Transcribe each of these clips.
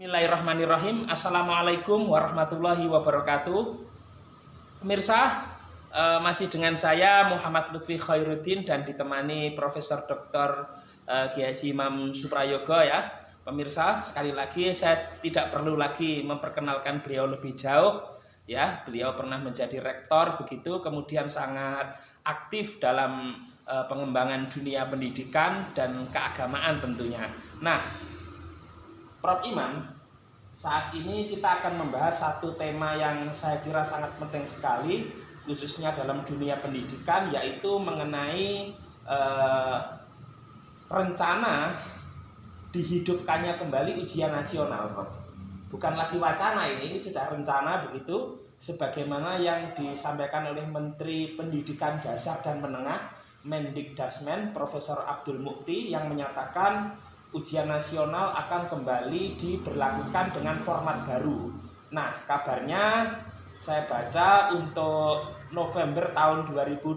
Bismillahirrahmanirrahim. Assalamualaikum warahmatullahi wabarakatuh. Pemirsa, masih dengan saya Muhammad Lutfi Khairuddin dan ditemani Profesor Dr. Kiai Haji Imam Suprayoga ya. Pemirsa, sekali lagi saya tidak perlu lagi memperkenalkan beliau lebih jauh ya. Beliau pernah menjadi rektor begitu, kemudian sangat aktif dalam pengembangan dunia pendidikan dan keagamaan tentunya. Nah, Prof. Imam, saat ini kita akan membahas satu tema yang saya kira sangat penting sekali, khususnya dalam dunia pendidikan, yaitu mengenai rencana dihidupkannya kembali ujian nasional, Prof. Bukan lagi wacana ini sudah rencana begitu, sebagaimana yang disampaikan oleh Menteri Pendidikan Dasar dan Menengah, Mendikdasmen, Profesor Abdul Mukti, yang menyatakan ujian nasional akan kembali diberlakukan dengan format baru. Nah, kabarnya saya baca untuk November tahun 2025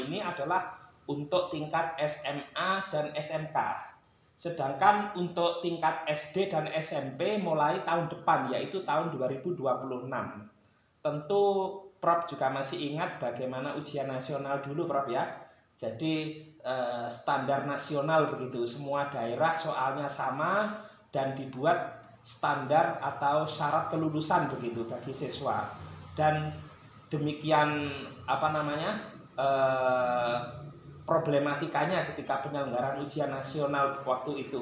ini adalah untuk tingkat SMA dan SMK. Sedangkan untuk tingkat SD dan SMP mulai tahun depan, yaitu tahun 2026. Tentu Prof juga masih ingat bagaimana ujian nasional dulu, Prof ya. Jadi standar nasional begitu, semua daerah soalnya sama dan dibuat standar atau syarat kelulusan begitu bagi siswa. Dan demikian problematikanya ketika penyelenggaraan ujian nasional waktu itu.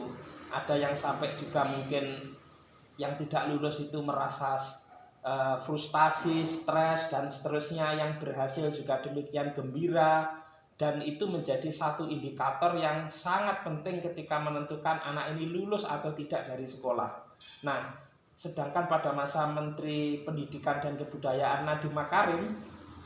Ada yang sampai juga mungkin yang tidak lulus itu merasa frustasi, stres dan seterusnya, yang berhasil juga demikian gembira. Dan itu menjadi satu indikator yang sangat penting ketika menentukan anak ini lulus atau tidak dari sekolah. Nah, sedangkan pada masa Menteri Pendidikan dan Kebudayaan Nadiem Makarim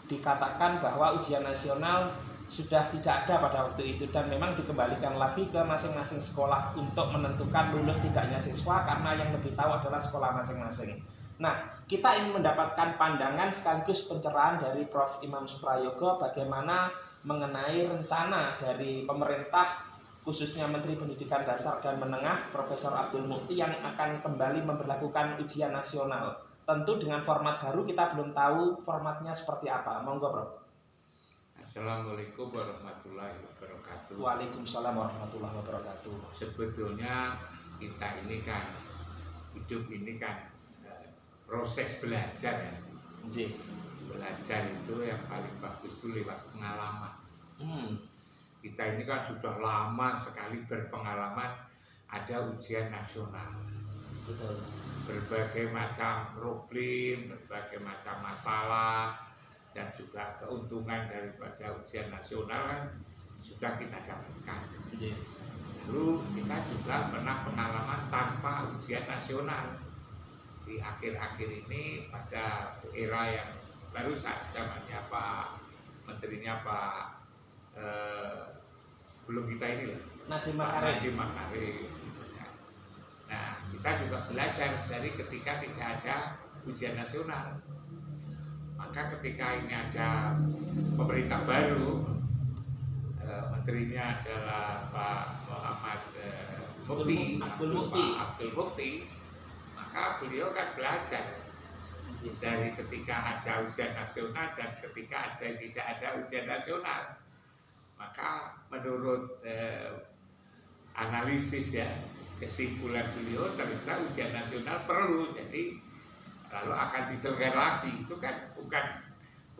dikatakan bahwa ujian nasional sudah tidak ada pada waktu itu dan memang dikembalikan lagi ke masing-masing sekolah untuk menentukan lulus tidaknya siswa, karena yang lebih tahu adalah sekolah masing-masing. Nah, kita ingin mendapatkan pandangan sekaligus pencerahan dari Prof. Imam Suprayoga bagaimana mengenai rencana dari pemerintah, khususnya Menteri Pendidikan Dasar dan Menengah Profesor Abdul Mukti, yang akan kembali memberlakukan ujian nasional. Tentu dengan format baru, kita belum tahu formatnya seperti apa. Monggo, Prof. Assalamualaikum warahmatullahi wabarakatuh. Waalaikumsalam warahmatullahi wabarakatuh. Sebetulnya kita ini kan hidup ini kan proses belajar ya. Belajar itu yang paling bagus itu lewat pengalaman. Kita ini kan sudah lama sekali berpengalaman ada ujian nasional. Betul. Berbagai macam problem, berbagai macam masalah, dan juga keuntungan daripada ujian nasional kan sudah kita dapatkan. Lalu kita juga pernah pengalaman tanpa ujian nasional. Di akhir-akhir ini pada era yang baru saat zamannya Pak Menterinya Pak sebelum kita ini lah, Nadiem Makarim. Nah, kita juga belajar dari ketika tidak ada ujian nasional. Maka ketika ini ada pemerintah baru, menterinya adalah Pak Muhammad Abdul Mukti, maka beliau kan belajar dari ketika ada ujian nasional dan ketika tidak ada ujian nasional. Maka menurut analisis ya, kesimpulan beliau ternyata ujian nasional perlu, jadi lalu akan diselenggarakan lagi. Itu kan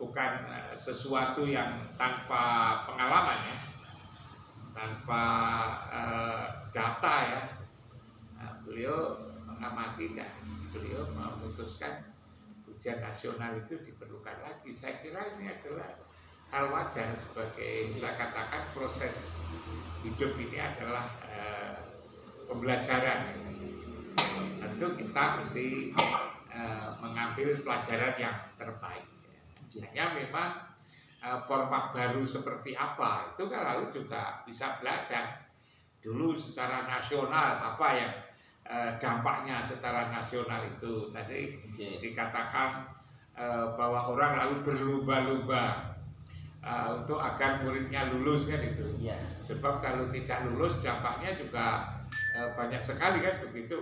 bukan sesuatu yang tanpa pengalaman ya, tanpa data ya. Nah, beliau mengamati dan beliau memutuskan ujian nasional itu diperlukan lagi. Saya kira ini adalah hal wajar, sebagai saya katakan proses hidup ini adalah pembelajaran. Tentu kita mesti mengambil pelajaran yang terbaik. Hanya memang format baru seperti apa itu kan lalu juga bisa belajar dulu secara nasional apa yang dampaknya secara nasional itu. Tadi dikatakan bahwa orang lalu berlomba-lomba untuk agar muridnya lulus kan itu. Sebab kalau tidak lulus dampaknya juga banyak sekali kan begitu.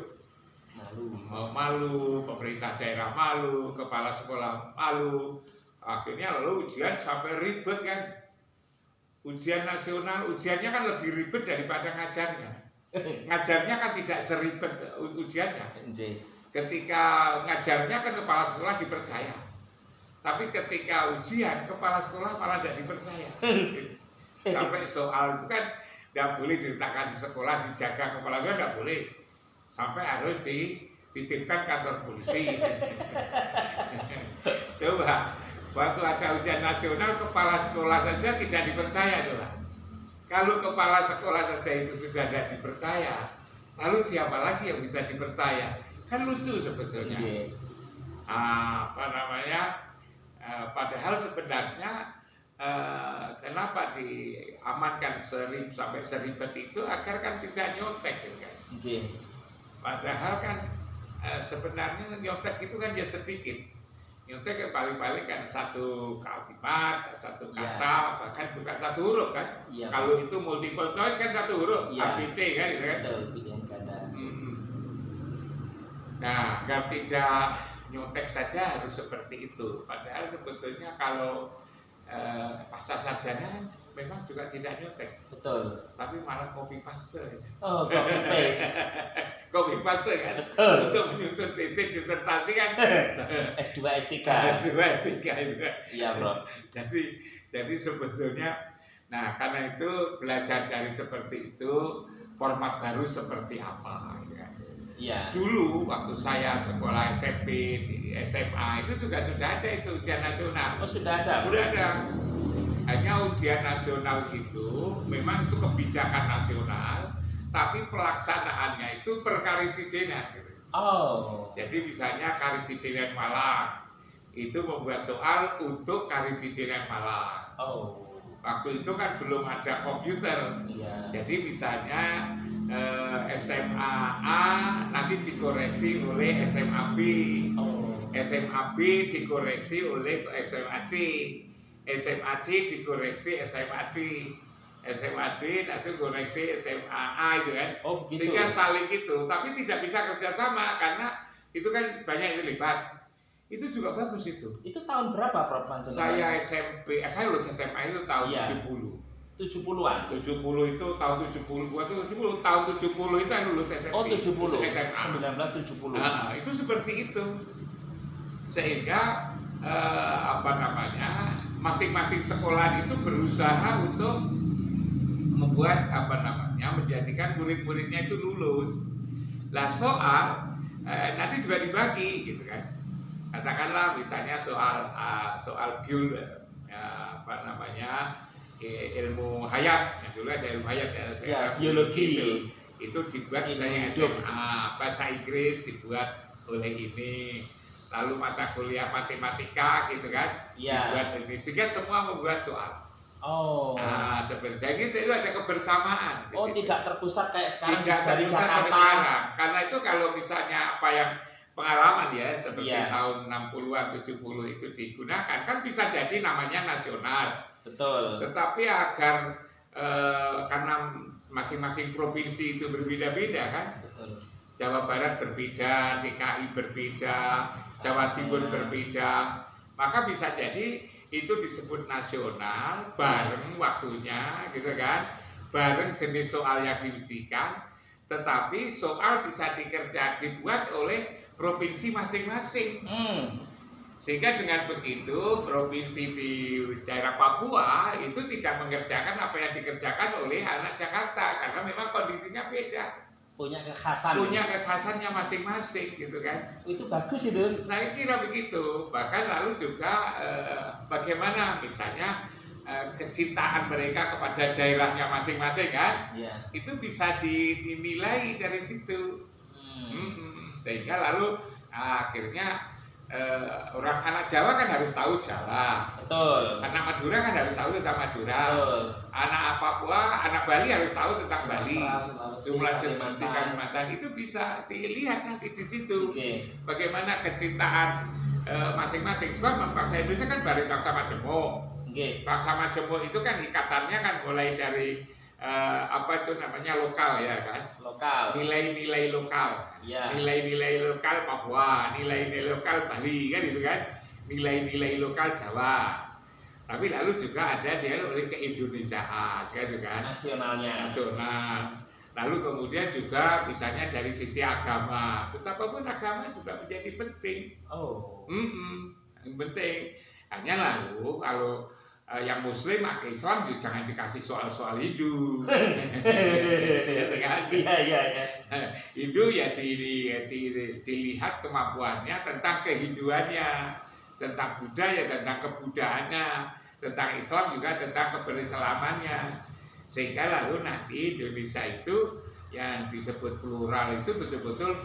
malu, pemerintah daerah malu, kepala sekolah malu. Akhirnya lalu ujian sampai ribet kan. Ujian nasional, ujiannya kan lebih ribet daripada ngajarnya. Ngajarnya kan tidak seribet ujiannya. Ketika ngajarnya kan kepala sekolah dipercaya. Tapi ketika ujian, kepala sekolah malah tidak dipercaya. Sampai soal itu kan tidak boleh diletakkan di sekolah, dijaga kepala sekolah, tidak boleh. Sampai harus dititipkan kantor polisi. Coba, waktu ada ujian nasional, kepala sekolah saja tidak dipercaya. Coba. Kalau kepala sekolah saja itu sudah tidak dipercaya, lalu siapa lagi yang bisa dipercaya? Kan lucu sebetulnya. Padahal sebenarnya kenapa diamankan sampai seribet itu agar kan tidak nyontek gitu kan. Padahal kan sebenarnya nyontek itu kan dia sedikit. Nyontek kan paling-paling kan satu kalimat, satu kata, bahkan juga satu huruf kan. Kalau itu multiple choice kan satu huruf, ABC kan gitu kan. Nah, agar tidak nyontek saja harus seperti itu. Padahal sebetulnya kalau pasca sarjana memang juga tidak nyontek. Betul. Tapi malah copy paste. Oh, copy paste. Copy paste kan. Betul. Untuk menyusun tesis disertasi kan. S2 S3. S2 S3 itu kan. Iya, Bro. Jadi sebetulnya nah karena itu belajar dari seperti itu, format baru seperti apa ya. Iya. Dulu waktu saya sekolah SMP, SMA itu juga sudah ada itu ujian nasional. Oh, sudah ada. Sudah ada. Hanya ujian nasional itu memang itu kebijakan nasional, tapi pelaksanaannya itu per karisidenan. Gitu. Oh. Jadi misalnya Karisidenan Malang itu membuat soal untuk Karisidenan Malang. Oh. Waktu itu kan belum ada komputer. Iya. Jadi misalnya SMA A nanti dikoreksi oleh SMA B. Oh. SMA B dikoreksi oleh SMA C. SMA C dikoreksi SMA D. SMA D nanti koreksi SMA A itu kan. Oh, gitu. Sehingga saling itu, tapi tidak bisa kerjasama karena itu kan banyak yang terlibat. Itu juga bagus itu. Itu tahun berapa, Prof? Saya SMP, saya lulus SMA itu tahun 70. 70-an. 70 itu tahun 70, gua tuh 70 tahun 70 itu yang lulus SMP. Oh, 70. SMA. 1970. Nah, itu seperti itu. Sehingga masing-masing sekolah itu berusaha untuk membuat menjadikan murid-muridnya itu lulus. Lah soal nanti juga dibagi gitu kan. Katakanlah misalnya soal ilmu hayat, yang dulu ada ilmu hayat ya, biologi itu dibuat misalnya SMA, bahasa Inggris dibuat oleh ini, lalu mata kuliah matematika gitu kan dibuat ini, sehingga semua membuat soal. Oh. Nah, sebenarnya itu ada kebersamaan. Oh, tidak terpusat kayak sekarang. Tidak terpusat sampai sekarang. Karena itu kalau misalnya apa yang pengalaman ya seperti tahun 60-an 70 itu digunakan kan bisa jadi namanya nasional. Betul. Tetapi agar karena masing-masing provinsi itu berbeda-beda kan. Betul. Jawa Barat berbeda, DKI berbeda, Jawa Timur berbeda, maka bisa jadi itu disebut nasional bareng waktunya gitu kan, bareng jenis soal yang diujikan, tetapi soal bisa dibuat oleh provinsi masing-masing. Sehingga dengan begitu provinsi di daerah Papua itu tidak mengerjakan apa yang dikerjakan oleh anak Jakarta karena memang kondisinya beda. Punya kekhasan. Punya kekhasannya masing-masing gitu kan. Itu bagus itu. Saya kira begitu. Bahkan lalu juga bagaimana misalnya kecintaan mereka kepada daerahnya masing-masing kan. Itu bisa dinilai dari situ. Sehingga lalu akhirnya orang anak Jawa kan harus tahu Jawa. Betul. Anak Madura kan harus tahu tentang Madura. Betul. Anak Papua, anak Bali harus tahu tentang Bali. Sulawesi, Kalimantan itu bisa dilihat nanti di situ. Bagaimana kecintaan masing-masing. Sebab bangsa Indonesia kan dari bangsa Majemuk. Bangsa Majemuk itu kan ikatannya kan mulai dari apa itu namanya lokal ya kan, Lokal. nilai-nilai lokal, Ya. nilai-nilai lokal Papua, nilai-nilai lokal Bali kan itu kan, nilai-nilai lokal Jawa. Tapi lalu juga ada dia oleh keindonesiaan gitu kan, Nasionalnya. nasional. Lalu kemudian juga misalnya dari sisi agama, betapapun agama juga menjadi penting. Oh. Yang penting. Hanya lalu kalau yang Muslim pakai Islam juga jangan dikasih soal-soal Hindu. Gitu kan? Iya. Hindu ya dilihat kemampuannya tentang kehinduannya, tentang Buddha ya tentang kebudaannya, tentang Islam juga tentang keberislamannya. Sehingga lalu nanti Indonesia itu yang disebut plural itu betul-betul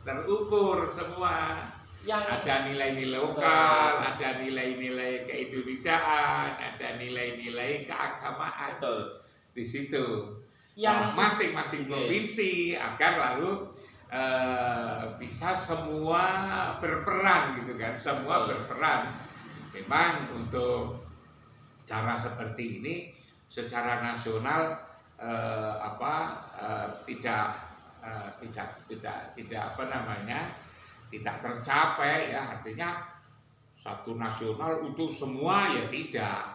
terukur semua. Yang Ada nilai-nilai lokal, ada nilai-nilai keindonesiaan, ada nilai-nilai keagamaan betul. di situ. Yang Masing-masing Oke. provinsi agar lalu bisa semua berperan gitu kan, semua berperan. Memang untuk cara seperti ini secara nasional tidak apa namanya, tidak tercapai ya, artinya satu nasional untuk semua ya tidak.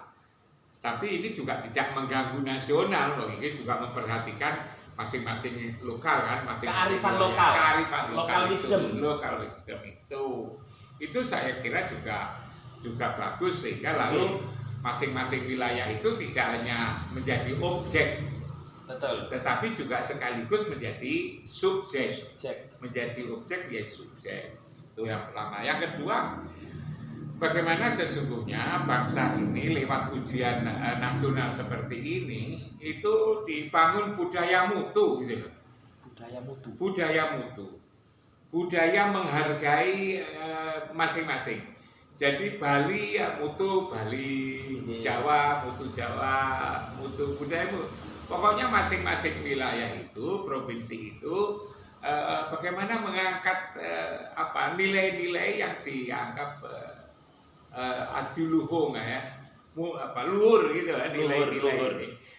Tapi ini juga tidak mengganggu nasional, ini juga memperhatikan masing-masing lokal kan, masing-masing Kearifan wilayah. lokal. Kearifan Local wisdom. Local wisdom itu saya kira juga bagus, sehingga lalu masing-masing wilayah itu tidak hanya menjadi objek, betul. tetapi juga sekaligus menjadi subjek. Subjek. Menjadi objek ya subjek. Itu yang pertama. Yang kedua, bagaimana sesungguhnya bangsa ini lewat ujian nasional seperti ini itu dibangun budaya mutu gitu loh. Budaya mutu. Budaya mutu. Budaya menghargai masing-masing. Jadi Bali ya mutu Bali, Jawa mutu Jawa, mutu budaya mutu. Pokoknya masing-masing wilayah itu, provinsi itu bagaimana mengangkat nilai-nilai yang dianggap adiluhung ya, luhur gitu kan,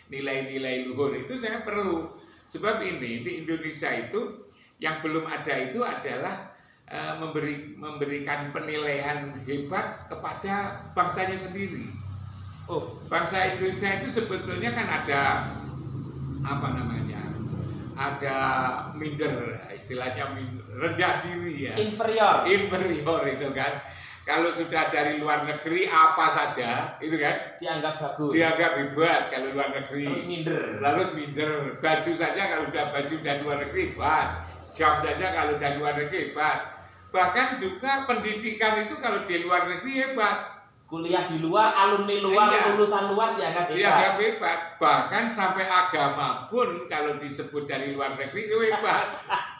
nilai-nilai luhur itu saya perlu. Sebab ini di Indonesia itu yang belum ada itu adalah memberikan penilaian hebat kepada bangsanya sendiri. Oh, Bangsa Indonesia itu sebetulnya kan ada apa namanya? Ada minder, istilahnya rendah diri ya. inferior. Inferior itu kan. Kalau sudah dari luar negeri apa saja itu kan Dianggap bagus. dianggap hebat kalau luar negeri. Terus minder. Lalu minder. Baju saja kalau udah baju dari luar negeri hebat. Jam saja kalau dari luar negeri hebat. Bahkan juga pendidikan itu kalau di luar negeri hebat. Kuliah di luar, alumni luar, Iya. lulusan luar dianggap hebat. Dianggap hebat. Bahkan sampai agama pun kalau disebut dari luar negeri itu hebat.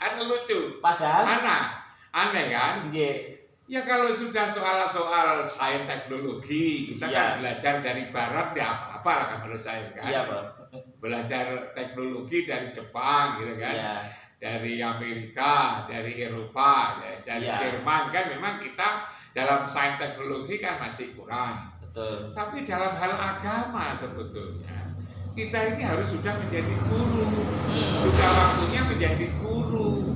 Kan lucu. Padahal Aneh kan? nggih. Ya kalau sudah soal-soal sains teknologi, kita Iya. kan belajar dari barat ya apa-apa lah kan menurut saya kan. Iya, Bro. Belajar teknologi dari Jepang gitu kan. Iya. Dari Amerika, dari Eropa, dari Iya. Jerman kan memang kita dalam sains teknologi kan masih kurang. Betul. Tapi dalam hal agama sebetulnya kita ini harus sudah menjadi guru. Sudah waktunya menjadi guru.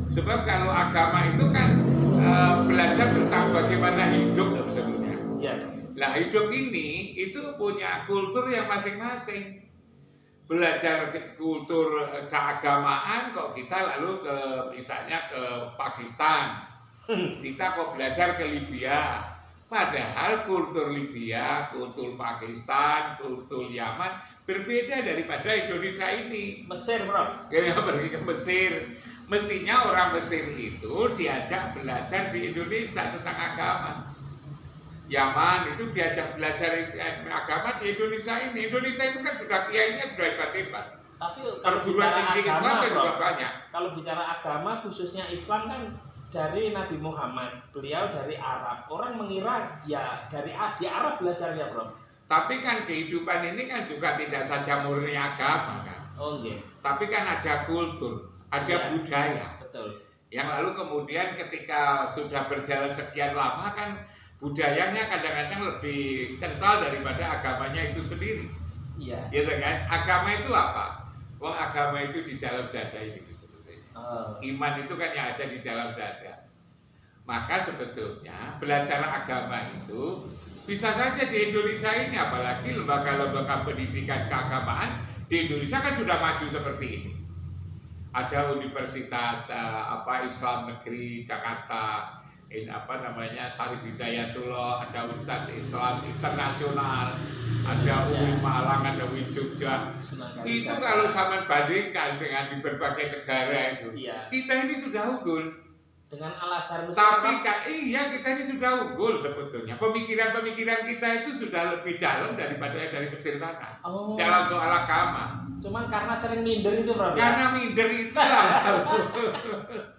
Sebab kalau agama itu kan belajar tentang bagaimana hidup sebetulnya. Iya. Nah hidup ini itu punya kultur yang masing-masing. Belajar kultur keagamaan kok kita lalu ke misalnya ke Pakistan, kita kok belajar ke Libya. Padahal kultur Libya, kultur Pakistan, kultur Yaman berbeda daripada Indonesia ini. Mesir, Bro. Kayak pergi ke Mesir, mestinya orang Mesir itu diajak belajar di Indonesia tentang agama. Yaman itu diajak belajar agama di Indonesia ini. Indonesia itu kan sudah kiainya sudah hebat-hebat. Tapi kalau Perguruan bicara tinggi Islam agama, kan Bro, juga banyak. kalau bicara agama khususnya Islam kan dari Nabi Muhammad, beliau dari Arab. Orang mengira ya di Arab belajarnya, Bro. Tapi kan kehidupan ini kan juga tidak saja murni agama kan. Oh, nggih. Tapi kan ada kultur, ada Iya. budaya. Betul. Yang lalu kemudian ketika sudah berjalan sekian lama kan budayanya kadang-kadang lebih kental daripada agamanya itu sendiri. Iya. Gitu kan? Agama itu apa? Wong agama itu di dalam dada ini sebetulnya. Iman itu kan yang ada di dalam dada. Maka sebetulnya belajar agama itu bisa saja di Indonesia ini, apalagi lembaga-lembaga pendidikan keagamaan di Indonesia kan sudah maju seperti ini. Ada Universitas Islam Negeri Jakarta, ini Syarif Hidayatullah, ada Universitas Islam Internasional, ada UIN Malang, ada UIN Jogja. Itu kalau sama bandingkan dengan di berbagai negara itu, kita ini sudah unggul. Dengan alasan Tapi kita ini sudah unggul sebetulnya. Pemikiran-pemikiran kita itu sudah lebih dalam daripada dari Mesir sana. Dalam soal agama. Cuman karena sering minder itu, Bro. Karena minder itulah.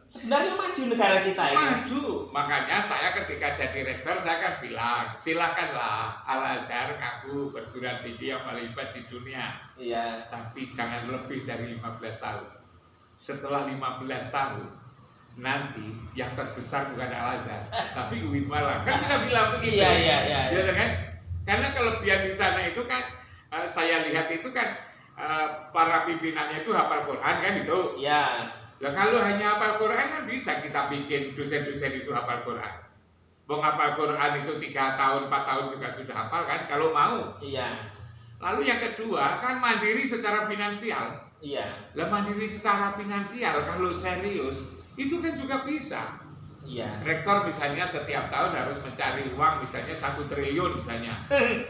Sebenarnya maju negara kita ya. Maju. Makanya saya ketika jadi rektor saya kan bilang, silakanlah Al-Azhar ngaku perguruan tinggi yang paling hebat di dunia. Iya. Tapi jangan lebih dari 15 tahun. Setelah 15 tahun nanti yang terbesar bukan Al-Azhar tapi UIN Malang, kan kita bilang begitu. Iya. Ya kan? Karena kelebihan di sana itu kan saya lihat itu kan para pimpinannya itu hafal Quran kan itu. Iya. Nah kalau hanya hafal Quran kan bisa kita bikin dosen-dosen itu hafal Quran. Mau hafal Quran itu 3 tahun 4 tahun juga sudah hafal kan kalau mau. Iya. Lalu yang kedua kan mandiri secara finansial. Iya. Lah mandiri secara finansial kalau serius itu kan juga bisa. Iya. Rektor misalnya setiap tahun harus mencari uang misalnya 1 triliun misalnya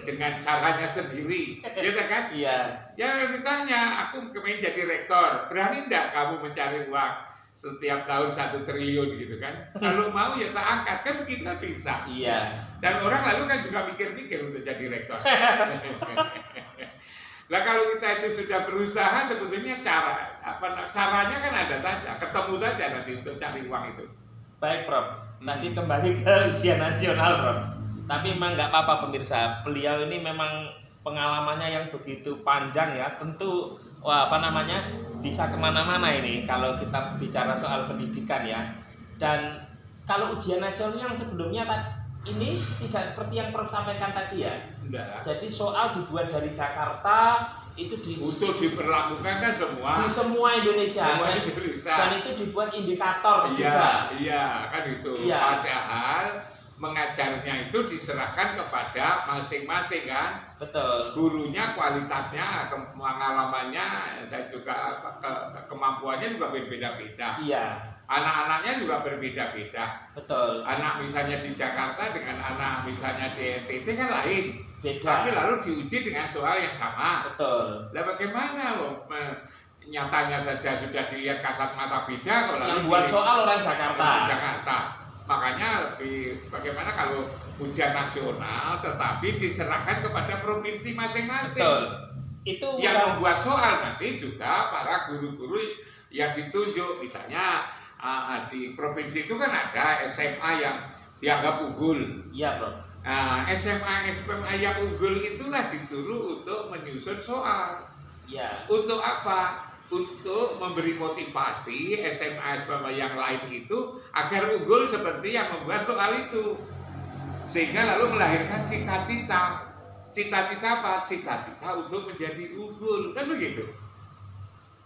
dengan caranya sendiri, gitu kan? Iya. Ya ditanya, aku kemarin jadi rektor, berani enggak kamu mencari uang setiap tahun 1 triliun gitu kan? Kalau mau ya tak angkat, kan begitu kan bisa. Iya. Dan orang lalu kan juga mikir-mikir untuk jadi rektor. Nah kalau kita itu sudah berusaha sebetulnya caranya kan ada saja, ketemu saja nanti untuk cari uang itu. Baik, Prof. Tadi kembali ke ujian nasional, Prof. Tapi memang nggak apa-apa pemirsa. Beliau ini memang pengalamannya yang begitu panjang ya. Tentu bisa kemana-mana ini kalau kita bicara soal pendidikan ya. Dan kalau ujian nasional yang sebelumnya ini tidak seperti yang Prof sampaikan tadi ya. Enggak. Jadi soal dibuat dari Jakarta itu untuk diperlakukan kan di semua Indonesia. Semua Indonesia. Dan itu dibuat indikator juga. Iya, kan itu. Iya. Padahal mengajarnya itu diserahkan kepada masing-masing kan. Betul. Gurunya kualitasnya, pengalamannya dan juga kemampuannya juga berbeda-beda. Iya. Anak-anaknya juga berbeda-beda. Betul. Anak misalnya di Jakarta dengan anak misalnya di NTT kan lain. Beda. Tapi lalu diuji dengan soal yang sama. Betul. Lah bagaimana nyatanya saja sudah dilihat kasat mata beda kalau yang buat soal orang Jakarta. Makanya bagaimana kalau ujian nasional tetapi diserahkan kepada provinsi masing-masing. Betul. Itu yang membuat soal nanti juga para guru-guru yang ditunjuk misalnya di provinsi itu kan ada SMA yang dianggap unggul. Iya, Bro. SMA yang unggul itulah disuruh untuk menyusun soal. Iya. Untuk apa? Untuk memberi motivasi SMA yang lain itu agar unggul seperti yang membuat soal itu. Sehingga lalu melahirkan cita-cita. Cita-cita apa? Cita-cita untuk menjadi unggul. Kan begitu.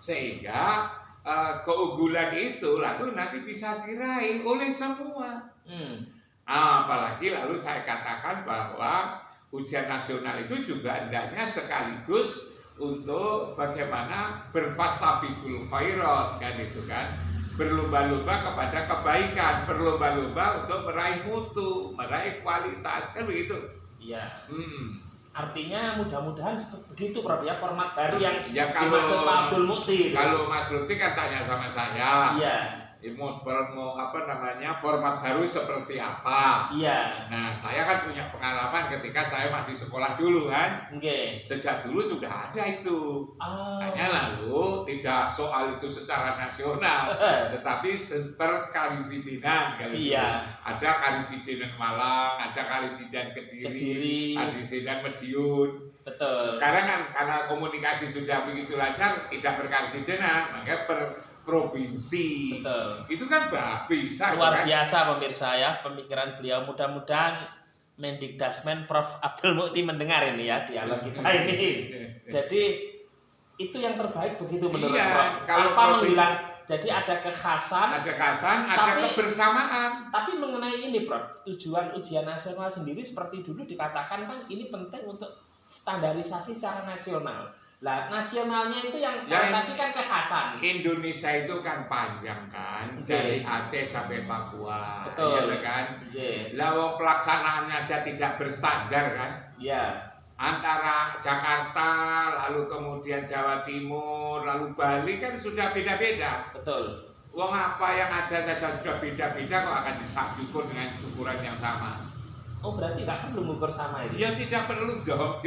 Sehingga keunggulan itu lalu nanti bisa diraih oleh semua. Apalagi lalu saya katakan bahwa ujian nasional itu juga hendaknya sekaligus untuk bagaimana berfastabiqul khairat kan itu kan, berlomba-lomba kepada kebaikan, berlomba-lomba untuk meraih mutu, meraih kualitas kan begitu. Iya. Artinya mudah-mudahan begitu, Prof ya, format baru yang kalau dimaksud Pak Abdul Mukti. Kalau Mas Lutfi kan tanya sama saya. Iya. Format baru seperti apa? Iya. Nah, saya kan punya pengalaman ketika saya masih sekolah dulu kan. Oke. Sejak dulu sudah ada itu. Hanya lalu tidak soal itu secara nasional, tetapi perkarisidenan kali itu. Iya. Ada karisidenan Malang, ada karisidenan Kediri, karisidenan Madiun. Betul. Sekarang kan karena komunikasi sudah begitu lancar, tidak berkarisidenan, maka provinsi. Betul. Itu kan bisa. Luar kan? biasa pemirsa ya pemikiran beliau. Mudah-mudahan Mendikdasmen Prof Abdul Mukti mendengar ini ya dialog kita ini. Jadi itu yang terbaik begitu menurut Iya, Prof. kalau Tanpa provinsi- menghilang. Jadi ada kekhasan. ada kebersamaan. Tapi mengenai ini Prof, tujuan ujian nasional sendiri seperti dulu dikatakan kan ini penting untuk standarisasi secara nasional. Lah nasionalnya itu yang tadi kan kekhasan. Indonesia itu kan panjang kan, dari Aceh sampai Papua. Betul. Iya kan? Iya. Lah wong pelaksanaannya aja tidak berstandar kan? Iya. Antara Jakarta, lalu kemudian Jawa Timur, lalu Bali kan sudah beda-beda. Betul. Wong apa yang ada saja sudah beda-beda kok akan diukur dengan ukuran yang sama. Oh berarti nggak perlu mengukur sama itu? Ya tidak perlu dong.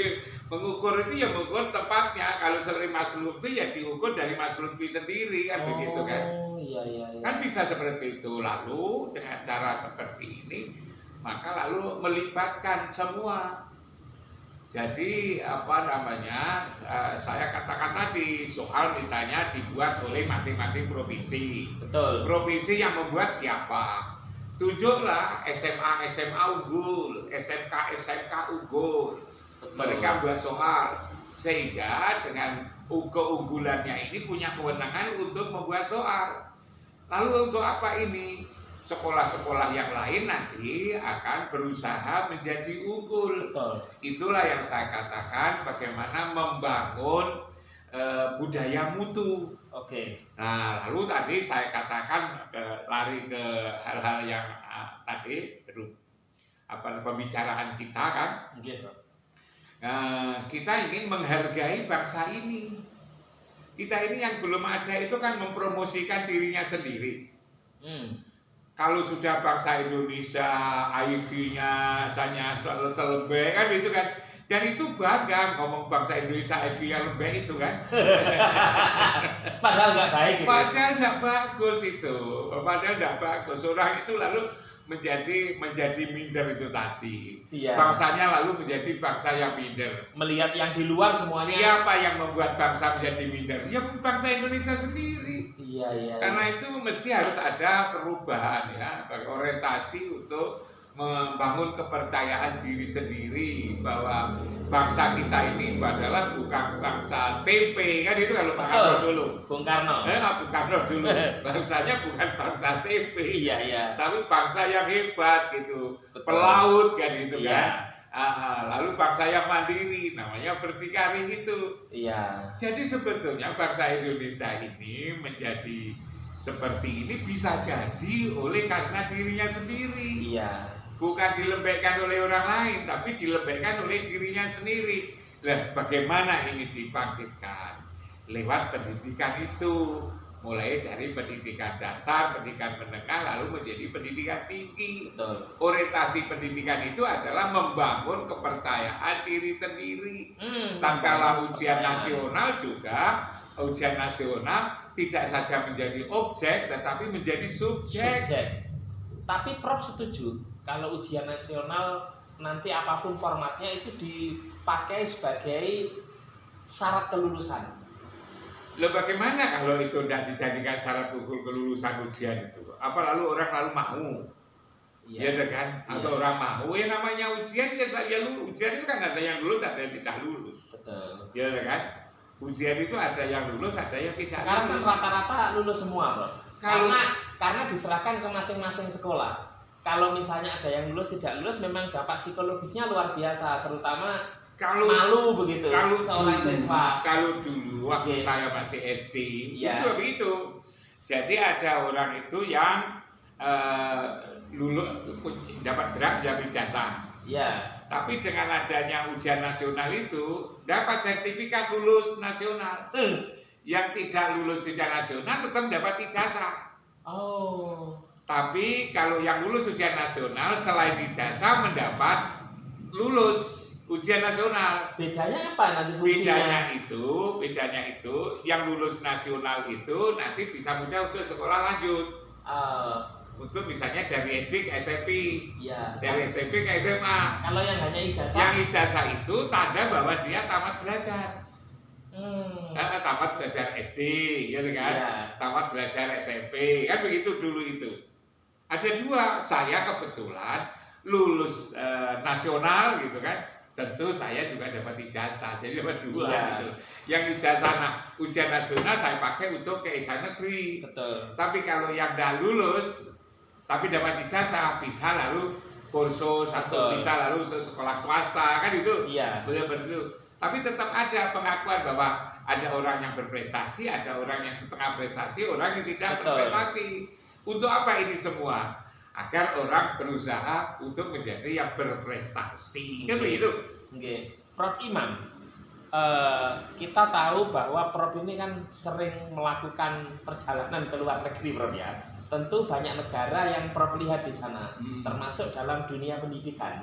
Mengukur itu ya mengukur tempatnya. Kalau seperti Maslow itu ya diukur dari Maslow itu sendiri kan begitu kan. Oh iya. Kan bisa seperti itu. Lalu dengan cara seperti ini maka lalu melibatkan semua. Jadi saya katakan tadi soal misalnya dibuat oleh masing-masing provinsi. Betul. Provinsi yang membuat siapa? Tunjuklah SMA unggul, SMK unggul. Betul. Mereka buat soal sehingga dengan keunggulannya ini punya kewenangan untuk membuat soal. Lalu untuk apa ini? Sekolah-sekolah yang lain nanti akan berusaha menjadi unggul. Betul. Itulah yang saya katakan bagaimana membangun budaya mutu. Oke. Nah, lalu tadi saya katakan lari ke hal-hal yang tadi pembicaraan kita kan. Oke, Bro. Kita ingin menghargai bangsa ini. Kita ini yang belum ada itu kan mempromosikan dirinya sendiri. Kalau sudah bangsa Indonesia IQ-nya hanya selebeh kan itu kan, dan itu bangga ngomong bangsa Indonesia IQ-nya lebih itu kan. Padahal nggak baik gitu. Padahal nggak bagus itu, padahal nggak bagus. Orang itu lalu menjadi minder itu tadi. Iya. Bangsanya lalu menjadi bangsa yang minder. Melihat yang di luar semuanya. Siapa yang membuat bangsa menjadi minder? Ya bangsa Indonesia sendiri. Iya. Karena itu mesti harus ada perubahan ya, orientasi untuk membangun kepercayaan diri sendiri bahwa bangsa kita ini adalah bukan bangsa tempe kan itu kalau Pak Karno dulu. Bung Karno. Bung Karno dulu. Bangsanya bukan bangsa tempe. Iya. Tapi bangsa yang hebat gitu. Betul. Pelaut kan itu Iya. kan. Lalu bangsa yang mandiri namanya berdikari itu. Iya. Jadi sebetulnya bangsa Indonesia ini menjadi seperti ini bisa jadi karena dirinya sendiri. Iya. Bukan dilembekkan oleh orang lain, tapi dilembekkan oleh dirinya sendiri. Lah, bagaimana ini dibangkitkan? Lewat pendidikan itu. Mulai dari pendidikan dasar, pendidikan menengah, lalu menjadi pendidikan tinggi. Betul. Orientasi pendidikan itu adalah membangun kepercayaan diri sendiri. Tatkala ujian nasional juga, ujian nasional tidak saja menjadi objek, tetapi menjadi subjek. Tapi Prof setuju kalau ujian nasional nanti apapun formatnya itu dipakai sebagai syarat kelulusan. Loh bagaimana kalau itu tidak dijadikan syarat kelulusan ujian itu? Apa lalu orang mau? Ya kan? Atau orang mau? Ya namanya ujian ya saya lulus. Ujian itu kan ada yang lulus, ada yang tidak lulus. Betul. Ya kan? Ujian itu ada yang lulus, ada yang tidak Sekarang lulus. kan rata-rata lulus semua, Bro. Karena diserahkan ke masing-masing sekolah. Kalau misalnya ada yang lulus tidak lulus, memang dampak psikologisnya luar biasa, terutama malu begitu seorang siswa. Kalau dulu waktu saya masih SD itu begitu. Jadi ada orang itu yang lulus dapat gerak jadi ijazah. Iya. Tapi dengan adanya ujian nasional itu dapat sertifikat lulus nasional. Yang tidak lulus ujian nasional tetap dapat ijazah. Oh. Tapi kalau yang lulus ujian nasional selain ijazah mendapat lulus ujian nasional. Bedanya apa nanti fungsinya? Bedanya itu yang lulus nasional itu nanti bisa mudah untuk sekolah lanjut. Untuk misalnya dari SD ke SMP, dari SMP ke SMA. Kalau yang hanya ijazah? Yang ijazah itu tanda bahwa dia tamat belajar. Tamat belajar SD, ya kan? Tamat belajar SMP, kan begitu dulu itu. Ada dua, saya kebetulan lulus nasional gitu kan, tentu saya juga dapat ijazah, jadi dapat 2 Iya. gitu. Yang ijazah ujian nasional saya pakai untuk ke SMA negeri. Betul. Tapi kalau yang dah lulus tapi dapat ijazah bisa lalu kursus atau Betul. bisa lalu sekolah swasta kan itu. Iya. Benar-benar itu. Tapi tetap ada pengakuan bahwa ada orang yang berprestasi, ada orang yang setengah prestasi, orang yang tidak Betul. berprestasi. Untuk apa ini semua? Agar orang berusaha untuk menjadi yang berprestasi. Kan begitu? Oke. Prof Imam, kita tahu bahwa Prof ini kan sering melakukan perjalanan ke luar negeri, Prof ya. Tentu banyak negara yang Prof lihat di sana, termasuk dalam dunia pendidikan.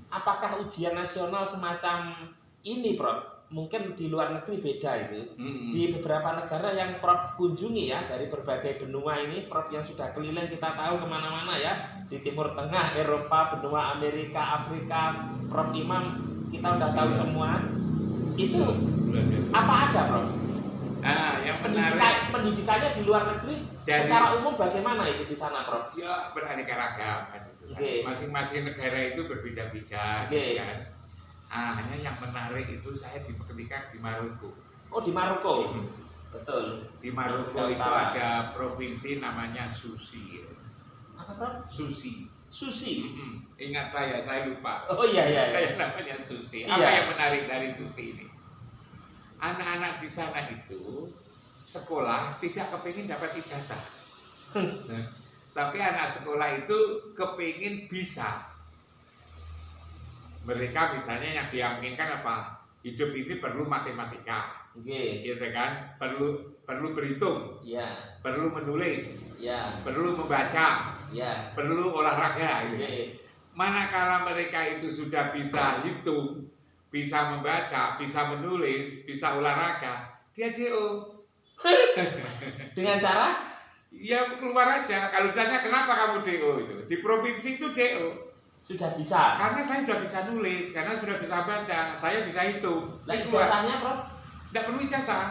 Apakah ujian nasional semacam ini, Prof? Mungkin di luar negeri beda itu. Di beberapa negara yang Prof kunjungi ya, dari berbagai benua ini, Prof yang sudah keliling kita tahu kemana-mana ya, di Timur Tengah, Eropa, benua Amerika, Afrika, Prof Imam kita udah tahu semua. Itu apa ada, Prof? Nah, yang menarik Pendidikannya di luar negeri secara umum bagaimana itu di sana, Prof? ya beraneka ragam kan itu kan. Oke. Masing-masing negara itu berbeda-beda Oke. gitu kan. Hanya yang menarik itu saya ketika di Maroko. Oh, di Maroko. Betul. Di Maroko Afrika itu Utara. ada provinsi namanya Susi. Apa, Prof? Susi. Susi. Ingat saya lupa. Oh iya iya. Saya namanya Susi. Apa Iya. yang menarik dari Susi ini? Anak-anak di sana itu sekolah tidak kepingin dapat ijazah. Nah, tapi anak sekolah itu kepingin bisa. Mereka misalnya yang diyakinkan apa? Hidup ini perlu matematika, Oke. gitu kan? Perlu berhitung, Ya, perlu menulis, ya, perlu membaca, ya. perlu olahraga. Gitu. Oke. Manakala mereka itu sudah bisa hitung, bisa membaca, bisa menulis, bisa olahraga, dia DO. Dengan cara Ya keluar aja. Kalau ditanya kenapa kamu DO itu, di provinsi itu DO. sudah bisa. Karena saya sudah bisa nulis, karena sudah bisa baca, saya bisa hitung. Lah Dia keluar. ijazahnya, Prof? Tidak perlu ijazah.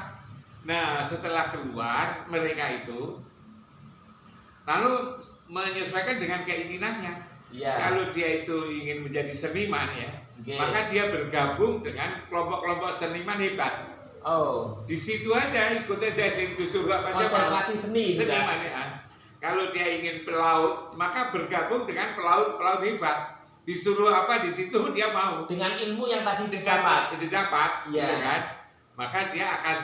Nah, setelah keluar mereka itu lalu menyesuaikan dengan keinginannya. Iya. Kalau dia itu ingin menjadi seniman ya, Oke. maka dia bergabung dengan kelompok-kelompok seniman hebat. Oh, Di situ aja ikut aja itu suruh apa aja. konsentrasi seni sudah. Seniman ya. Kalau dia ingin pelaut, maka bergabung dengan pelaut-pelaut hebat. Disuruh apa di situ dia mau. Dengan ilmu yang tadi didapat. Didapat, Iya. ya kan? Maka dia akan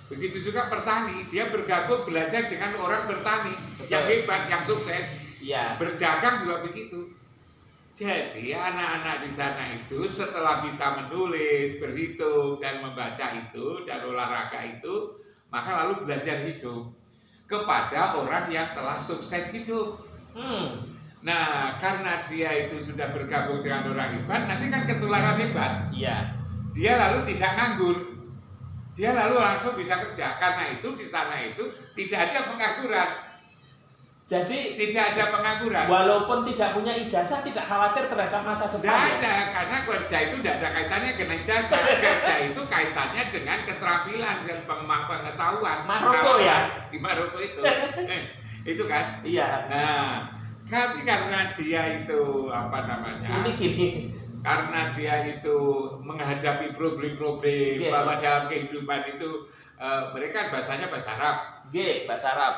begitu juga petani, dia bergabung belajar dengan orang bertani yang hebat, yang sukses. Iya. Berdagang juga begitu. Jadi anak-anak di sana itu setelah bisa menulis, berhitung dan membaca itu dan olahraga itu, maka lalu belajar hidup kepada orang yang telah sukses hidup. Nah, karena dia itu sudah bergabung dengan orang hebat, nanti kan ketularan hebat. Iya. Dia lalu tidak nganggur. Dia lalu langsung bisa kerja. Karena itu di sana itu tidak ada pengangguran. Jadi Tidak ada pengangguran. walaupun tidak punya ijazah tidak khawatir terhadap masa Tidak depan. ada, karena kerja itu tidak ada kaitannya dengan ijazah. Kerja itu kaitannya dengan keterampilan dan pengetahuan. Maroko ya? Di Maroko itu. Itu kan. Iya. Nah, tapi karena dia itu apa namanya? Ini gini. Karena dia itu menghadapi problem-problem Iya. bahwa dalam kehidupan itu mereka bahasanya bahasa Arab. G, bahasa Arab.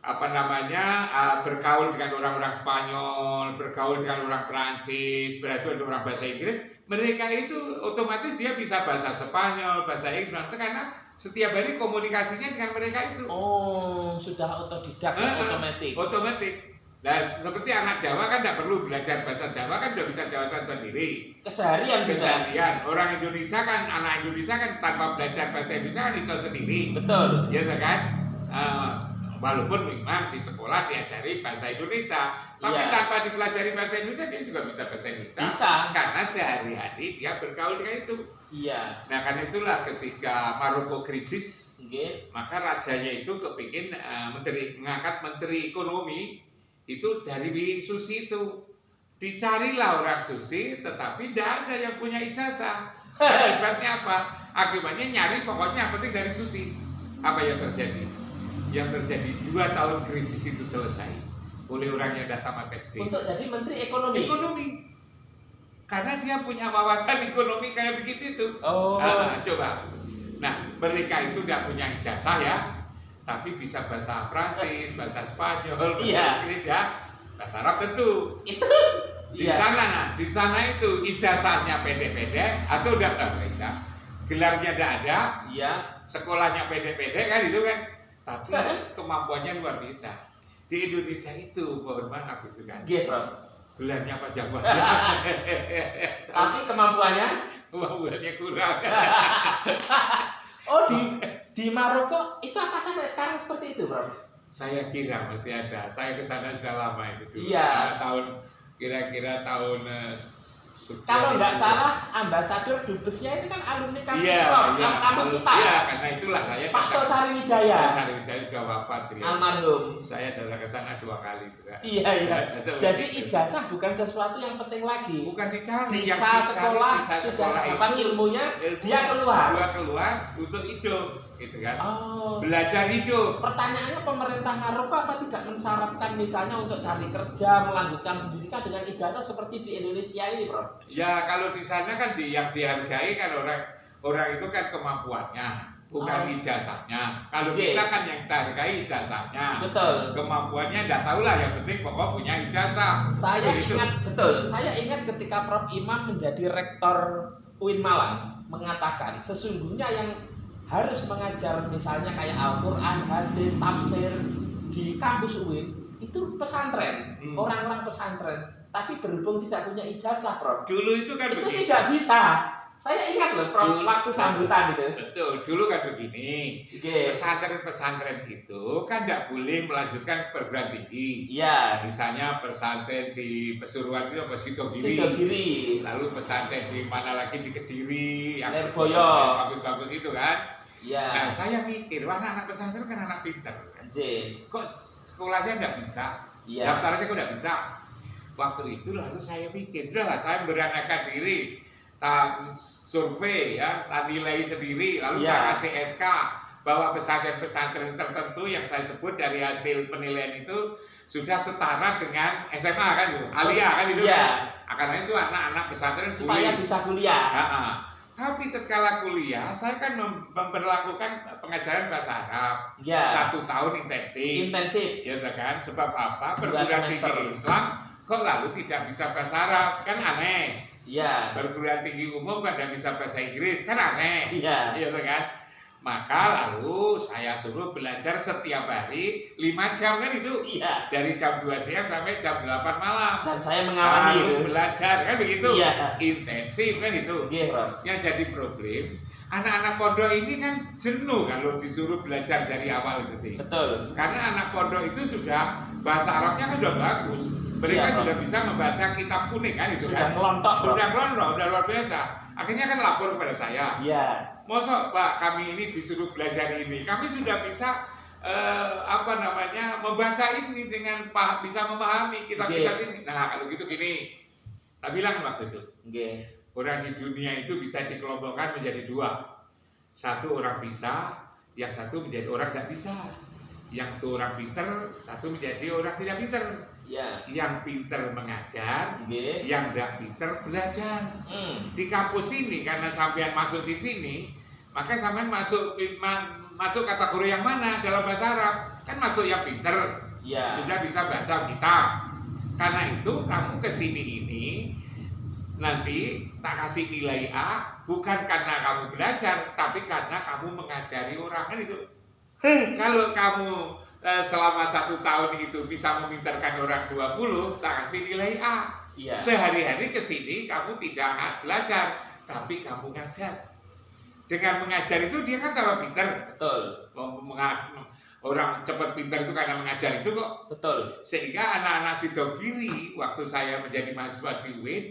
Apa namanya, bergaul dengan orang-orang Spanyol, bergaul dengan orang Perancis, bergaul dengan orang bahasa Inggris, mereka itu otomatis dia bisa bahasa Spanyol, bahasa Inggris, karena setiap hari komunikasinya dengan mereka itu. Oh, sudah otodidak, otomatis. Otomatis. Nah, seperti anak Jawa kan tidak perlu belajar bahasa Jawa, kan sudah bisa Jawa sendiri. Keseharian sudah. Keseharian. Orang Indonesia kan, anak Indonesia kan tanpa belajar bahasa Indonesia kan bisa sendiri. Betul. Ya kan? Walaupun memang di sekolah diajari bahasa Indonesia, tapi Iya. tanpa dipelajari bahasa Indonesia dia juga bisa bahasa Indonesia. Bisa. Karena sehari-hari dia bergaul dengan itu. Iya. Nah, kan itulah ketika Maroko krisis, G. maka rajanya itu kepingin mengangkat menteri ekonomi itu dari Susi itu. Dicarilah orang Susi, tetapi tidak ada yang punya ijazah. Akibatnya apa? Akibatnya nyari pokoknya yang penting dari Susi. Apa yang terjadi? Yang terjadi 2 tahun krisis itu selesai oleh orang yang datang tamat SD. Untuk jadi menteri ekonomi. Ekonomi. Karena dia punya wawasan ekonomi kayak begitu itu. Oh. Coba. Nah, mereka itu tidak punya ijazah ya, tapi bisa bahasa Prancis, bahasa Spanyol, bahasa Inggris ya, bahasa Arab tentu. Itu Di sana itu ijazahnya pendek-pendek atau udah mereka gelarnya tidak ada, sekolahnya pendek-pendek kan itu kan, tapi kemampuannya luar biasa. Di Indonesia itu, mohon maaf itu kan. Gelarnya panjang-panjang. Tapi kemampuannya kurang. Oh, di Maroko itu apa sampai sekarang seperti itu, Bro? Saya kira masih ada. Saya ke sana sudah lama itu dulu. Iya. Kira-kira tahun kalau nggak salah ambasador dubesnya itu kan alumni kampus kampus kita. Iya, karena itulah saya Pak Tosari Wijaya. Tosari Wijaya juga wafat. Almarhum. Saya datang ke sana 2 kali. Iya. Jadi ijazah bukan sesuatu yang penting lagi. Bukan dicari. Bisa sekolah sudah dapat ilmunya, dia keluar untuk hidup. Gitu kan. Belajar hidup. Pertanyaannya, pemerintah Maroko apa tidak mensyaratkan misalnya untuk cari kerja, melanjutkan pendidikan dengan ijazah seperti di Indonesia ini, Bro? Ya, kalau di sana kan yang dihargai kan orang itu kan kemampuannya, bukan ijazahnya. Kalau kita kan yang dihargai ijazahnya. Betul. Kemampuannya enggak tahulah, yang penting pokok punya ijazah. Saya ingat ketika Prof Imam menjadi rektor UIN Malang mengatakan sesungguhnya yang harus mengajar misalnya kayak Al-Quran, hadis, tafsir di kampus UIN itu pesantren, orang-orang pesantren, tapi berhubung tidak punya ijazah, Prof. Dulu itu kan itu begini. tidak bisa. Saya ingat loh, Prof, waktu sambutan itu. Betul, dulu kan begini. Pesantren-pesantren itu kan tidak boleh melanjutkan perguruan tinggi. Iya. Misalnya pesantren di Pesuruan itu apa Sidogiri. Lalu pesantren di mana lagi di Kediri, yang bagus-bagus itu kan. Iya. Nah, saya mikir, wah anak pesantren kan anak pintar. Kok sekolahnya nggak bisa? Daftarnya kok nggak bisa? Waktu itu lalu saya mikir, udahlah saya beranikan diri, survei ya, nilai sendiri, lalu tak kasih SK bahwa pesantren-pesantren tertentu yang saya sebut dari hasil penilaian itu sudah setara dengan SMA kan itu, Alia kan itu. Karena itu anak-anak pesantren supaya bisa kuliah. Tapi tatkala kuliah, saya kan memperlakukan pengajaran bahasa Arab 1 tahun intensif. Ya kan? Sebab apa? Perguruan tinggi Islam kok lalu tidak bisa bahasa Arab, kan aneh. Perguruan tinggi umum kan tidak bisa bahasa Inggris, kan aneh. Iya kan? Maka lalu saya suruh belajar setiap hari 5 jam kan itu. Dari jam 2 siang sampai jam 8 malam. Dan saya mengalami itu. Belajar kan begitu. Intensif kan itu. Yang jadi problem, anak-anak pondok ini kan jenuh kalau disuruh belajar dari awal itu. Betul. Karena anak pondok itu sudah bahasa Arabnya kan sudah bagus. Mereka sudah bisa membaca kitab kuning kan itu kan. Sudah melontok, sudah luar biasa. Akhirnya kan lapor kepada saya. Mosok Pak, kami ini disuruh belajar ini. Kami sudah bisa membaca ini dengan bisa memahami kitab-kitab ini. Nah, kalau gitu gini. Tak bilang waktu itu. Orang di dunia itu bisa dikelompokkan menjadi 2. Satu orang bisa, yang satu menjadi orang tidak bisa. Yang itu orang pinter, satu menjadi orang tidak pinter. Yang pinter mengajar, yang tidak pinter belajar. Di kampus ini karena sampean masuk di sini, maka sampean masuk kategori yang mana dalam bahasa Arab? Kan masuk yang pinter, sudah bisa baca kitab. Karena itu kamu kesini ini nanti tak kasih nilai A bukan karena kamu belajar, tapi karena kamu mengajari orang kan itu. Kalau kamu selama 1 tahun itu bisa memintarkan orang 20, tak kasih nilai A. Sehari-hari kesini kamu tidak belajar, tapi kamu ngajar. Dengan mengajar itu dia kan tambah pintar. Betul. Orang cepat pintar itu karena mengajar itu kok. Betul. Sehingga anak-anak Sidogiri waktu saya menjadi mahasiswa di UIN,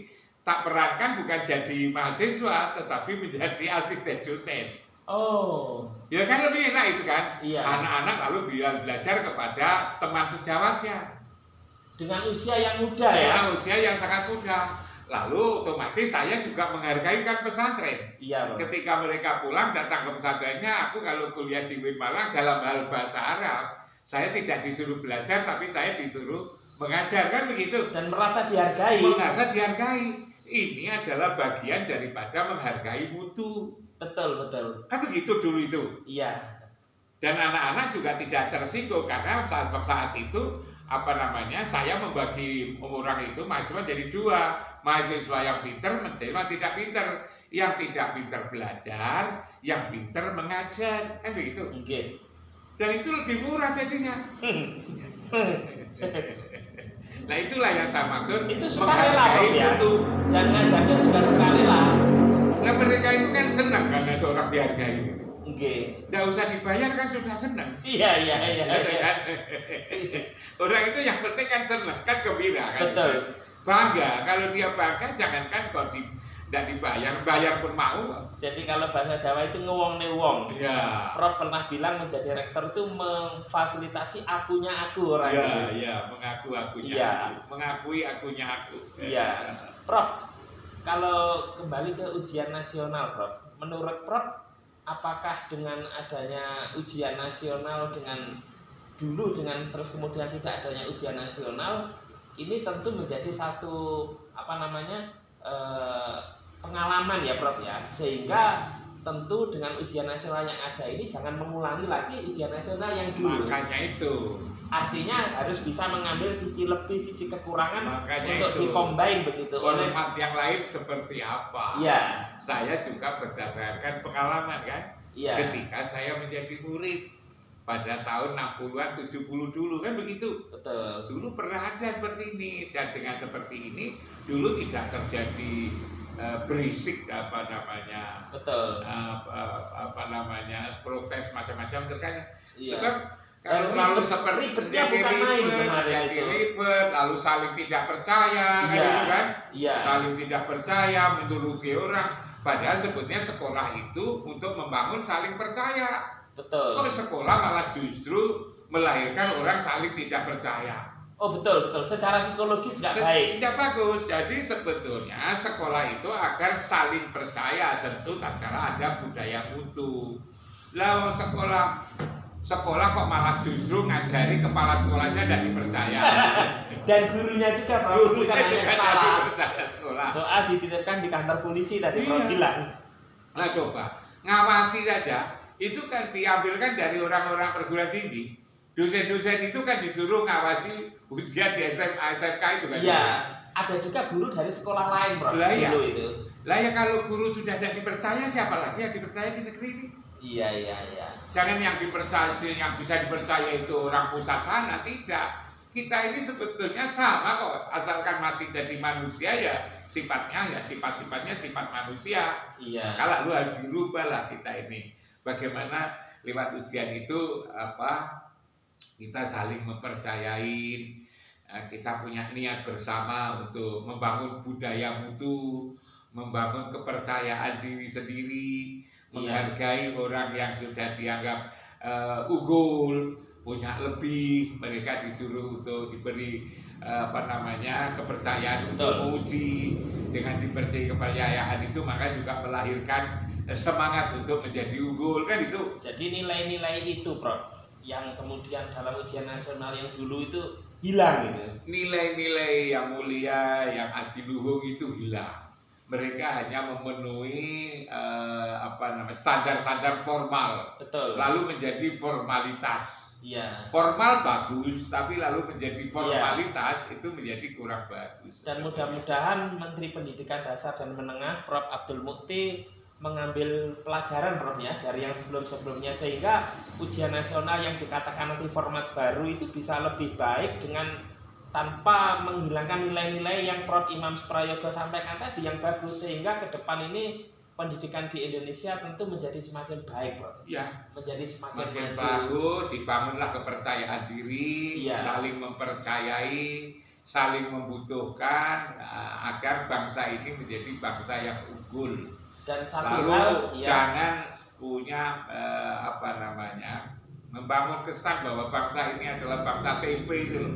tak perankan bukan jadi mahasiswa, tetapi menjadi asisten dosen. Ya kan lebih enak itu kan. Anak-anak lalu belajar kepada teman sejawatnya dengan usia yang muda ya. Usia yang sangat muda. Lalu otomatis saya juga menghargai kan pesantren. Ketika mereka pulang datang ke pesantrennya, aku kalau kuliah di UIN Malang dalam hal bahasa Arab, saya tidak disuruh belajar tapi saya disuruh mengajar kan begitu. Dan merasa dihargai. ini adalah bagian daripada menghargai mutu. Betul, betul. Kan begitu dulu itu. Iya. Dan anak-anak juga tidak tersinggung karena saat itu saya membagi orang itu mahasiswa jadi dua, mahasiswa yang pinter menjadi tidak pinter, yang tidak pinter belajar, yang pinter mengajar, kan begitu. Okay. Dan itu lebih murah jadinya. Nah itulah yang saya maksud. Itu sukarela ya. Dan ngajarnya juga sukarela. Nah mereka itu kan senang karena seorang dihargai gitu. Okay. Nggak usah dibayar kan sudah senang. Iya. Kan? Orang itu yang penting kan senang, kan gembira kan. Betul. Bangga, kalau dia bangga jangankan kok tidak dibayar, bayar pun mau. Jadi kalau bahasa Jawa itu ngewong ne wong. Ya. Prof pernah bilang menjadi rektor itu memfasilitasi akunya aku orang itu. Iya, mengaku akunya. Iya. Mengakui akunya aku. Iya. Prof, kalau kembali ke ujian nasional, Prof, menurut Prof apakah dengan adanya ujian nasional dengan dulu dengan terus kemudian tidak adanya ujian nasional ini tentu menjadi satu pengalaman ya Prof ya, sehingga tentu dengan ujian nasional yang ada ini jangan mengulangi lagi ujian nasional yang dulu. Makanya itu. Artinya harus bisa mengambil sisi lebih, sisi kekurangan makanya untuk dicombine begitu. Format yang lain seperti apa? Ya. Saya juga berdasarkan pengalaman kan. Ya. Ketika saya menjadi murid pada tahun 60-an 70 dulu kan begitu. Betul. Dulu pernah ada seperti ini, dan dengan seperti ini dulu tidak terjadi berisik betul. Protes macam-macam terkait. Ya. Sebab kalau lalu seperti menjadi ribet, lalu saling tidak percaya, kan? Ya. Saling tidak percaya, menuruti orang. Padahal sebetulnya sekolah itu untuk membangun saling percaya. Betul. Kok sekolah malah justru melahirkan orang saling tidak percaya? Oh betul. Secara psikologis nggak baik. Tidak bagus. Jadi sebetulnya sekolah itu agar saling percaya, tentu tatkala ada budaya mutu. Lah sekolah kok malah justru ngajari kepala sekolahnya dan dipercaya. Dan gurunya juga, Bro. Bukan hanya kepala sekolah. Soal dititipkan di kantor polisi tadi Bro bilang. Lah coba, ngawasi saja, itu kan diambilkan dari orang-orang perguruan tinggi. Dosen-dosen itu kan disuruh ngawasi ujian di SMA, SMK itu kan. Iya, ada juga guru dari sekolah lain, Bro. Lah ya. Itu. Lah ya kalau guru sudah tidak dipercaya, siapa lagi yang dipercaya di negeri ini? Iya. Jangan yang bisa dipercaya itu orang pusat sana, tidak. Kita ini sebetulnya sama kok, asalkan masih jadi manusia ya sifat-sifatnya sifat manusia. Iya. Kalau lu harus dirubah lah kita ini. Bagaimana lewat ujian itu kita saling mempercayai, kita punya niat bersama untuk membangun budaya mutu, membangun kepercayaan diri sendiri, menghargai orang yang sudah dianggap unggul, punya lebih, mereka disuruh untuk diberi kepercayaan untuk menguji. Dengan diberi kepercayaan itu maka juga melahirkan semangat untuk menjadi unggul, kan itu. Jadi nilai-nilai itu, Prof, yang kemudian dalam ujian nasional yang dulu itu hilang gitu. Nilai-nilai yang mulia, yang adiluhung itu hilang. Mereka hanya memenuhi standar-standar formal. Betul. Lalu menjadi formalitas. Iya. Formal bagus, tapi lalu menjadi formalitas itu menjadi kurang bagus. Dan mudah-mudahan Menteri Pendidikan Dasar dan Menengah Prof Abdul Mukti mengambil pelajaran Prof ya dari yang sebelum-sebelumnya, sehingga ujian nasional yang dikatakan nanti format baru itu bisa lebih baik dengan tanpa menghilangkan nilai-nilai yang Prof Imam Suprayogo sampaikan tadi yang bagus, sehingga ke depan ini pendidikan di Indonesia tentu menjadi semakin baik, Prof. Ya, menjadi semakin maju. Bagus, dibangunlah kepercayaan diri, saling mempercayai, saling membutuhkan agar bangsa ini menjadi bangsa yang unggul. Dan satu lalu hal, jangan punya membangun kesan bahwa bangsa ini adalah bangsa tempe itu loh.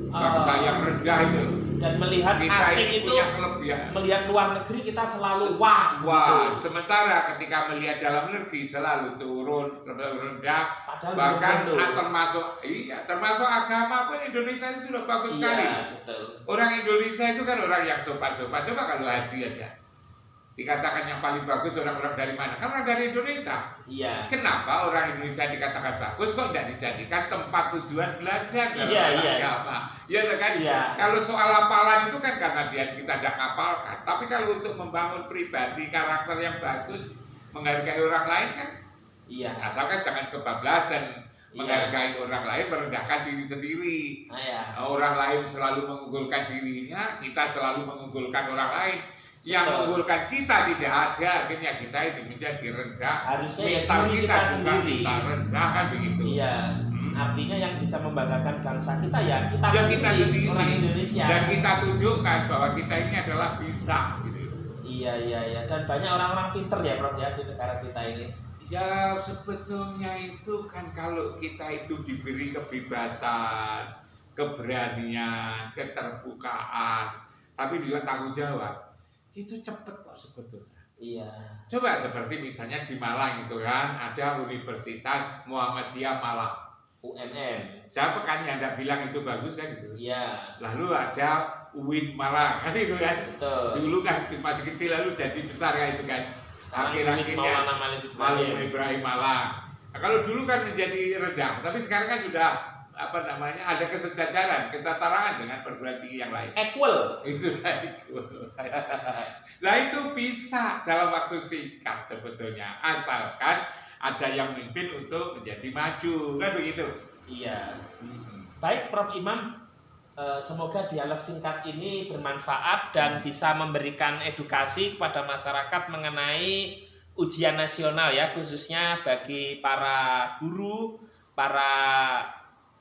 Bangsa yang rendah itu loh. Dan melihat kita asing ini itu, punya kelebihan. melihat luar negeri kita selalu wah. Wah, gitu. sementara ketika melihat dalam negeri selalu turun, rendah, Padahal bahkan belum tentu. termasuk agama pun Indonesia itu sudah bagus sekali. Iya, betul. Orang Indonesia itu kan orang yang sopan-sopan. Coba kalau haji aja, dikatakan yang paling bagus orang-orang dari mana? Kan orang dari Indonesia. Iya. Kenapa orang Indonesia dikatakan bagus kok tidak dijadikan tempat tujuan belajar dalam agama? Iya kan? Iya. Kalau soal hafalan itu kan karena kita tidak ngapalkan. Tapi kalau untuk membangun pribadi karakter yang bagus, menghargai orang lain kan, Iya. asalkan jangan kebablasan. Menghargai orang lain, merendahkan diri sendiri. Ya. Orang lain selalu mengunggulkan dirinya, kita selalu mengunggulkan orang lain. Yang mengunggulkan kita tidak ada, akhirnya kita ini menjadi rendah. Harusnya ya mental diri kita kita juga sendiri. kita rendah kan begitu. Iya. Artinya yang bisa membanggakan bangsa kita ya kita, Ya kita sendiri. orang Indonesia. Dan kita tunjukkan bahwa kita ini adalah bisa. Gitu. Iya. Dan banyak orang-orang pinter ya Prof ya di negara kita ini. Ya sebetulnya itu kan kalau kita itu diberi kebebasan, keberanian, keterbukaan, tapi juga tanggung jawab, itu cepet kok sebetulnya. Iya. Coba seperti misalnya di Malang itu kan ada Universitas Muhammadiyah Malang. UMM. Siapa kan yang tidak bilang itu bagus kan itu? Iya. Lalu ada UIN Malang kan itu kan? Betul. Dulu kan masih kecil lalu jadi besar kan itu kan? Akhir-akhirnya Malang Ibrahim Malang. Nah, kalau dulu kan menjadi rendah, tapi sekarang kan sudah ada kesejajaran, kesetaraan dengan perguruan tinggi yang lain. Equal. Itu. Nah itu bisa dalam waktu singkat sebetulnya, asalkan ada yang mimpin untuk menjadi maju kan begitu. Iya. Baik Prof Imam, semoga dialog singkat ini bermanfaat dan bisa memberikan edukasi kepada masyarakat mengenai ujian nasional ya, khususnya bagi para guru, para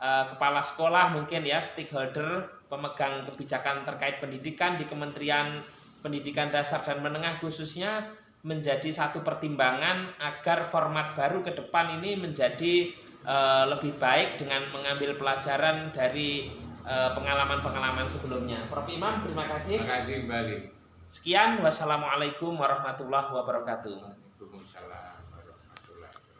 kepala sekolah mungkin ya, stakeholder, pemegang kebijakan terkait pendidikan di Kementerian Pendidikan Dasar dan Menengah khususnya, menjadi satu pertimbangan agar format baru ke depan ini menjadi lebih baik dengan mengambil pelajaran dari pengalaman-pengalaman sebelumnya. Prof Imam, terima kasih. Terima kasih kembali. Sekian, wassalamualaikum warahmatullahi wabarakatuh. Waalaikumsalam.